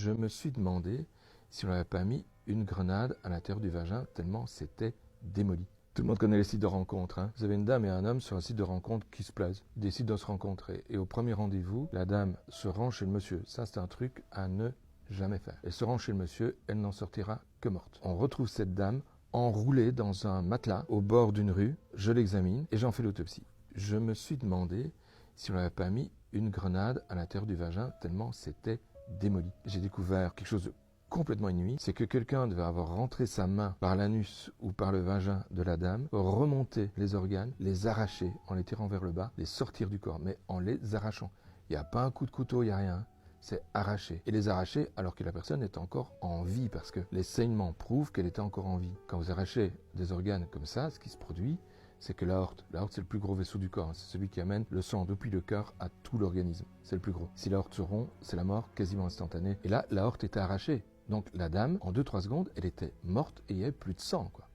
Je me suis demandé si on n'avait pas mis une grenade à l'intérieur du vagin tellement c'était démoli. Tout le monde connaît les sites de rencontres. Hein. Vous avez une dame et un homme sur un site de rencontre qui se plaisent. Ils décident de se rencontrer. Et au premier rendez-vous, la dame se rend chez le monsieur. Ça, c'est un truc à ne jamais faire. Elle se rend chez le monsieur, elle n'en sortira que morte. On retrouve cette dame enroulée dans un matelas au bord d'une rue. Je l'examine et j'en fais l'autopsie. Je me suis demandé si on n'avait pas mis une grenade à l'intérieur du vagin tellement c'était démoli. J'ai découvert quelque chose de complètement inouï, c'est que quelqu'un devait avoir rentré sa main par l'anus ou par le vagin de la dame, remonter les organes, les arracher en les tirant vers le bas, les sortir du corps, mais en les arrachant. Il n'y a pas un coup de couteau, il n'y a rien. C'est arraché. Et les arracher alors que la personne est encore en vie, parce que les saignements prouvent qu'elle était encore en vie. Quand vous arrachez des organes comme ça, ce qui se produit, c'est que l'aorte, c'est le plus gros vaisseau du corps, c'est celui qui amène le sang depuis le cœur à tout l'organisme, c'est le plus gros. Si l'aorte se rompt, c'est la mort quasiment instantanée. Et là, l'aorte était arrachée. Donc la dame, en 2-3 secondes, elle était morte et il n'y avait plus de sang, quoi.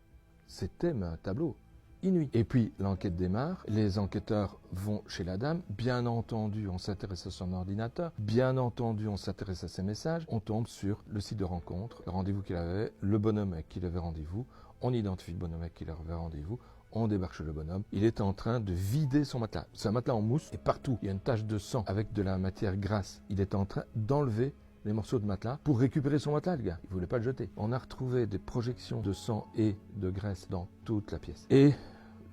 C'était un tableau inouï. Et puis l'enquête démarre, les enquêteurs vont chez la dame, bien entendu on s'intéresse à son ordinateur, bien entendu on s'intéresse à ses messages, on tombe sur le site de rencontre, le rendez-vous qu'il avait, le bonhomme avec qui il avait rendez-vous, on identifie le bonhomme avec qui il avait rendez-vous, on débarque chez le bonhomme, il est en train de vider son matelas. C'est un matelas en mousse et partout il y a une tache de sang avec de la matière grasse. Il est en train d'enlever les morceaux de matelas pour récupérer son matelas, le gars. Il ne voulait pas le jeter. On a retrouvé des projections de sang et de graisse dans toute la pièce. Et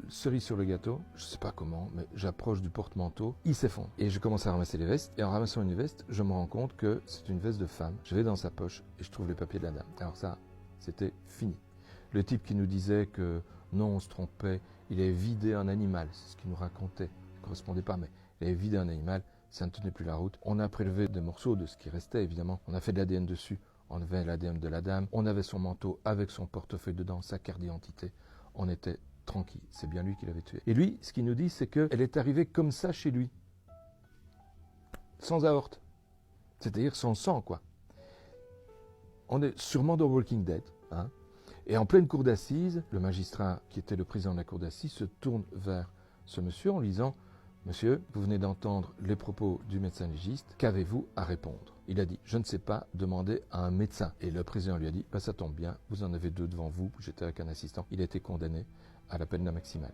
cerise sur le gâteau, je ne sais pas comment, mais j'approche du porte-manteau, il s'effondre. Et je commence à ramasser les vestes. Et en ramassant une veste, je me rends compte que c'est une veste de femme. Je vais dans sa poche et je trouve les papiers de la dame. Alors ça, c'était fini. Le type qui nous disait que non, on se trompait, il avait vidé un animal, c'est ce qu'il nous racontait. Ça ne correspondait pas, mais il avait vidé un animal. Ça ne tenait plus la route. On a prélevé des morceaux de ce qui restait, évidemment. On a fait de l'ADN dessus. On avait l'ADN de la dame. On avait son manteau avec son portefeuille dedans, sa carte d'identité. On était tranquille. C'est bien lui qui l'avait tué. Et lui, ce qu'il nous dit, c'est qu'elle est arrivée comme ça chez lui. Sans aorte. C'est-à-dire sans sang, quoi. On est sûrement dans Walking Dead. Hein. Et en pleine cour d'assises, le magistrat, qui était le président de la cour d'assises, se tourne vers ce monsieur en lui disant « Monsieur, vous venez d'entendre les propos du médecin légiste, qu'avez-vous à répondre ?» Il a dit « Je ne sais pas, demandez à un médecin. » Et le président lui a dit « Ça tombe bien, vous en avez 2 devant vous, j'étais avec un assistant. » Il a été condamné à la peine maximale.